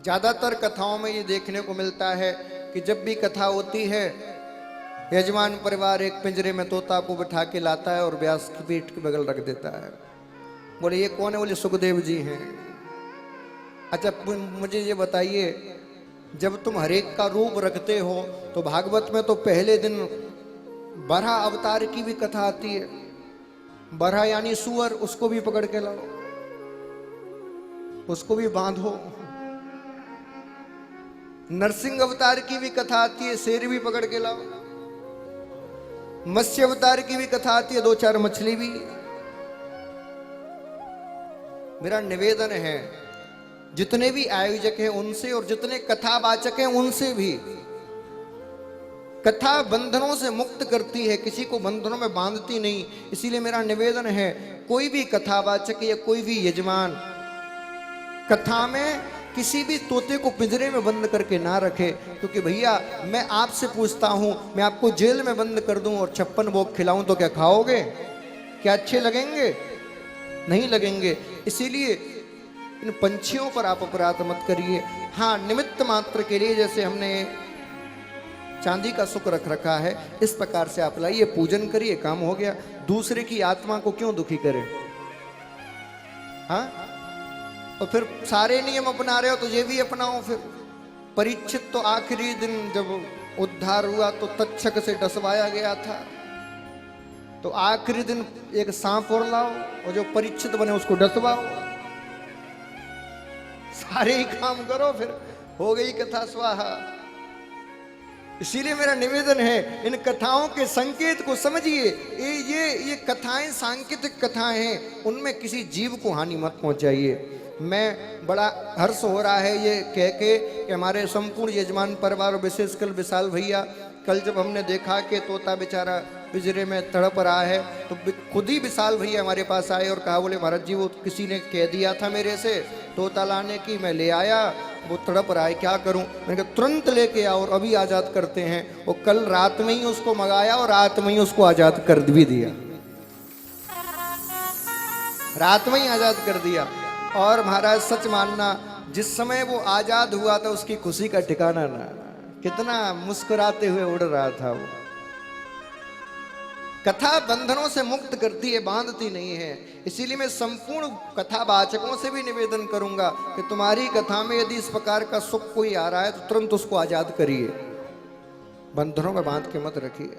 ज्यादातर कथाओं में ये देखने को मिलता है कि जब भी कथा होती है, यजमान परिवार एक पिंजरे में तोता को बिठा के लाता है और व्यास की पीठ के बगल रख देता है। बोले ये कौन है? बोले सुखदेव जी हैं। अच्छा मुझे ये बताइए, जब तुम हरेक का रूप रखते हो तो भागवत में तो पहले दिन बरहा अवतार की भी कथा आती है। बरहा यानी सुअर, उसको भी पकड़ के लाओ, उसको भी बांधो। नरसिंह अवतार की भी कथा आती है, शेर भी पकड़ के लाओ। मत्स्य अवतार की भी कथा आती है, 2-4 मछली भी। मेरा निवेदन है जितने भी आयोजक हैं उनसे और जितने कथावाचक हैं उनसे भी, कथा बंधनों से मुक्त करती है, किसी को बंधनों में बांधती नहीं। इसीलिए मेरा निवेदन है कोई भी कथावाचक या कोई भी यजमान कथा में किसी भी तोते को पिंजरे में बंद करके ना रखे। क्योंकि भैया मैं आपसे पूछता हूं, मैं आपको जेल में बंद कर दूं और 56 भोग खिलाऊं तो क्या खाओगे? क्या अच्छे लगेंगे? नहीं लगेंगे। इसीलिए इन पंछियों पर आप अपराध मत करिए। हाँ, निमित्त मात्र के लिए जैसे हमने चांदी का सुख रख रखा है, इस प्रकार से आप लाइए, पूजन करिए, काम हो गया। दूसरे की आत्मा को क्यों दुखी करें? हाँ, और फिर सारे नियम अपना रहे हो तो ये भी अपनाओ। फिर परीक्षित तो आखिरी दिन जब उद्धार हुआ तो तक्षक से डसवाया गया था, तो आखिरी दिन एक सांप और लाओ और जो परीक्षित बने उसको डसवाओ। सारे ही काम करो, फिर हो गई कथा स्वाहा। इसीलिए मेरा निवेदन है इन कथाओं के संकेत को समझिए। ये कथाएं सांकेतिक कथाएं हैं, उनमें किसी जीव को हानि मत पहुंचाइए। मैं बड़ा हर्ष हो रहा है ये कह के कि हमारे संपूर्ण यजमान परिवार, विशेषकर विशाल भैया, कल जब हमने देखा कि तोता बेचारा पिंजरे में तड़प रहा है तो खुद ही विशाल भैया हमारे पास आए और कहा, बोले महाराज जी वो किसी ने कह दिया था मेरे से तोता लाने की, मैं ले आया, वो तड़प रहा है, क्या करूं? मैंने कहा तुरंत लेके आओ और अभी आज़ाद करते हैं। वो कल रात में ही उसको मंगाया और रात में ही उसको आज़ाद कर भी दिया, रात में ही आज़ाद कर दिया। और महाराज सच मानना, जिस समय वो आज़ाद हुआ था उसकी खुशी का ठिकाना ना, कितना मुस्कुराते हुए उड़ रहा था वो। कथा बंधनों से मुक्त करती है, बांधती नहीं है। इसीलिए मैं संपूर्ण कथावाचकों से भी निवेदन करूंगा कि तुम्हारी कथा में यदि इस प्रकार का सुख कोई आ रहा है तो तुरंत उसको आजाद करिए, बंधनों में बांध के मत रखिए।